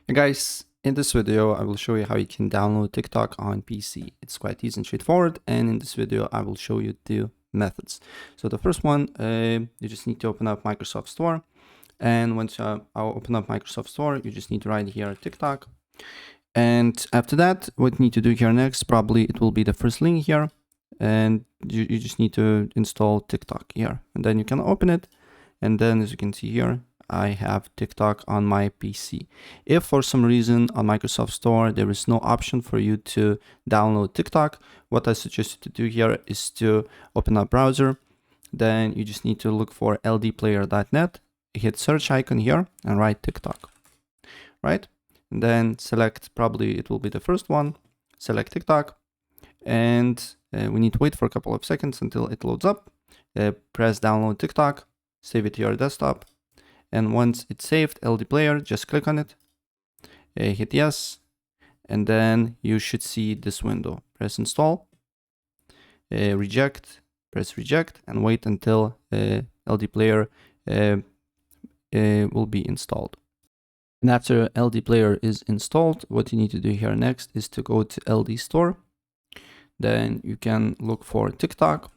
Hey guys, in this video I will show you how you can download TikTok on PC. It's quite easy and straightforward, and in this video I will show you two methods. So the first one, you just need to open up Microsoft Store, and once I'll open up Microsoft Store, you just need to write here TikTok. And after that, what you need to do here next, probably it will be the first link here, and you just need to install TikTok here, and then you can open it, and then as you can see here, I have TikTok on my PC. If for some reason on Microsoft Store there is no option for you to download TikTok, what I suggest you to do here is to open up browser. Then you just need to look for ldplayer.net, hit search icon here and write TikTok, right? And then select, probably it will be the first one, select TikTok, and we need to wait for a couple of seconds until it loads up. Press download TikTok, save it to your desktop. And once it's saved, LD Player, just click on it, hit yes, and then you should see this window. Press install, reject, press reject, and wait until LD Player will be installed. And after LD Player is installed, what you need to do here next is to go to LD Store. Then you can look for TikTok,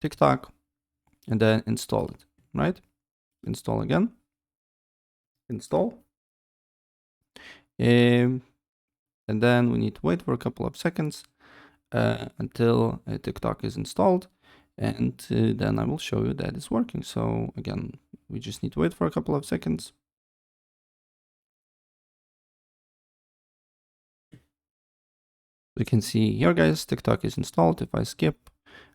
and then install it. Right? Install again. Install. And then we need to wait for a couple of seconds until TikTok is installed. And then I will show you that it's working. So again, we just need to wait for a couple of seconds. We can see here, guys, TikTok is installed. If I skip,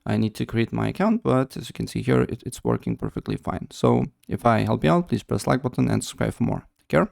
I need to create my account, but as you can see here, it's working perfectly fine. So if I help you out, please press like button and subscribe for more. Take care.